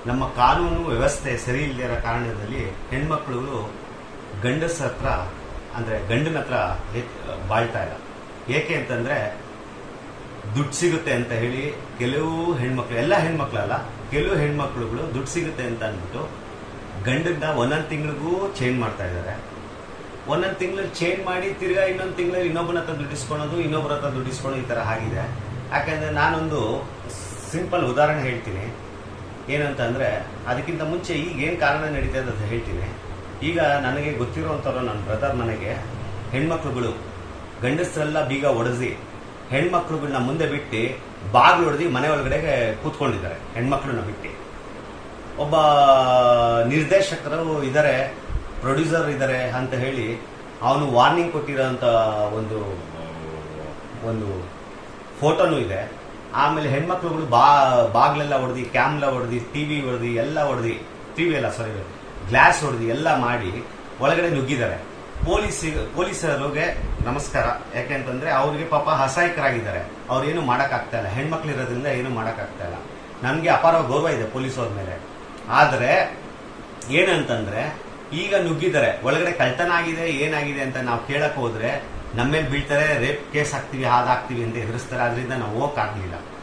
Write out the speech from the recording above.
ನಮ್ಮ ಕಾನೂನು ವ್ಯವಸ್ಥೆ ಸರಿ ಇಲ್ಲದೆ ಇರೋ ಕಾರಣದಲ್ಲಿ ಹೆಣ್ಮಕ್ಳು ಗಂಡಸ ಹತ್ರ ಅಂದರೆ ಗಂಡನ ಹತ್ರ ಬಾಳ್ತಾ ಇಲ್ಲ. ಏಕೆ ಅಂತಂದರೆ ದುಡ್ಡು ಸಿಗುತ್ತೆ ಅಂತ ಹೇಳಿ ಕೆಲವು ಹೆಣ್ಮಕ್ಳು, ಎಲ್ಲ ಹೆಣ್ಮಕ್ಳಲ್ಲ, ಕೆಲವು ಹೆಣ್ಮಕ್ಳುಗಳು ದುಡ್ಡು ಸಿಗುತ್ತೆ ಅಂತ ಅಂದ್ಬಿಟ್ಟು ಗಂಡನ್ನ ಒಂದೊಂದು ತಿಂಗಳಿಗೂ ಚೇಂಜ್ ಮಾಡ್ತಾ ಇದ್ದಾರೆ. ಒಂದೊಂದು ತಿಂಗಳಲ್ಲಿ ಚೇಂಜ್ ಮಾಡಿ ತಿರ್ಗಾ ಇನ್ನೊಂದು ತಿಂಗಳಲ್ಲಿ ಇನ್ನೊಬ್ಬನ ಹತ್ರ ದುಡ್ಡಿಸ್ಕೊಳೋದು, ಇನ್ನೊಬ್ಬರ ಹತ್ರ ದುಡ್ಡಿಸ್ಕೊಳ್ಳೋದು, ಈ ಥರ ಆಗಿದೆ. ಯಾಕಂದರೆ ನಾನೊಂದು ಸಿಂಪಲ್ ಉದಾಹರಣೆ ಹೇಳ್ತೀನಿ. ಏನಂತಂದರೆ ಅದಕ್ಕಿಂತ ಮುಂಚೆ ಈಗ ಏನು ಕಾರಣ ನಡೀತಾ ಇದೆ ಅಂತ ಹೇಳ್ತೀನಿ. ಈಗ ನನಗೆ ಗೊತ್ತಿರೋವಂಥವ್ರು ನನ್ನ ಬ್ರದರ್ ಮನೆಗೆ ಹೆಣ್ಮಕ್ಳುಗಳು ಗಂಡಸರೆಲ್ಲ ಬೀಗ ಒಡೆಸಿ ಹೆಣ್ಮಕ್ಳುಗಳನ್ನ ಮುಂದೆ ಬಿಟ್ಟು ಬಾಗಿಲು ಹೊಡೆದು ಮನೆ ಒಳಗಡೆಗೆ ಕೂತ್ಕೊಂಡಿದ್ದಾರೆ. ಹೆಣ್ಮಕ್ಳನ್ನ ಬಿಟ್ಟು ಒಬ್ಬ ನಿರ್ದೇಶಕರು ಇದ್ದಾರೆ, ಪ್ರೊಡ್ಯೂಸರ್ ಇದ್ದಾರೆ ಅಂತ ಹೇಳಿ ಅವನು ವಾರ್ನಿಂಗ್ ಕೊಟ್ಟಿರೋಂಥ ಒಂದು ಫೋಟೋನು ಇದೆ. ಆಮೇಲೆ ಹೆಣ್ಮಕ್ಳುಗಳು ಬಾಗ್ಲೆಲ್ಲ ಹೊಡೆದು, ಕ್ಯಾಮ್ಲ ಹೊಡೆದು, ಟಿವಿ ಹೊಡೆದು, ಎಲ್ಲ ಹೊಡೆದು, ಟಿವಿ ಎಲ್ಲ ಸಾರಿ ಗ್ಲಾಸ್ ಹೊಡೆದು ಎಲ್ಲ ಮಾಡಿ ಒಳಗಡೆ ನುಗ್ಗಿದ್ದಾರೆ. ಪೊಲೀಸರಿಗೆ ನಮಸ್ಕಾರ. ಯಾಕೆಂತಂದ್ರೆ ಅವ್ರಿಗೆ ಪಾಪ ಅಸಹಾಯಕರಾಗಿದ್ದಾರೆ. ಅವ್ರೇನು ಮಾಡೋಕ್ಕಾಗ್ತಾ ಇಲ್ಲ, ಹೆಣ್ಮಕ್ಳು ಇರೋದ್ರಿಂದ ಏನು ಮಾಡೋಕ್ಕಾಗ್ತಾ ಇಲ್ಲ. ನಮಗೆ ಅಪಾರ ಗೌರವ ಇದೆ ಪೊಲೀಸವ್ರ ಮೇಲೆ. ಆದರೆ ಏನಂತಂದ್ರೆ ಈಗ ನುಗ್ಗಿದ್ದಾರೆ, ಒಳಗಡೆ ಕಳ್ತನ ಆಗಿದೆ, ಏನಾಗಿದೆ ಅಂತ ನಾವು ಕೇಳಕ್ ಹೋದ್ರೆ ನಮ್ಮೇಲೆ ಬೀಳ್ತಾರೆ, ರೇಪ್ ಕೇಸ್ ಹಾಕ್ತೀವಿ, ಹಾಕ್ತೀವಿ ಅಂತ ಎದುರಿಸ್ತಾರೆ. ಅದರಿಂದ ನಾವು ಹೋಗಕ್ಕಾಗ್ಲಿಲ್ಲ.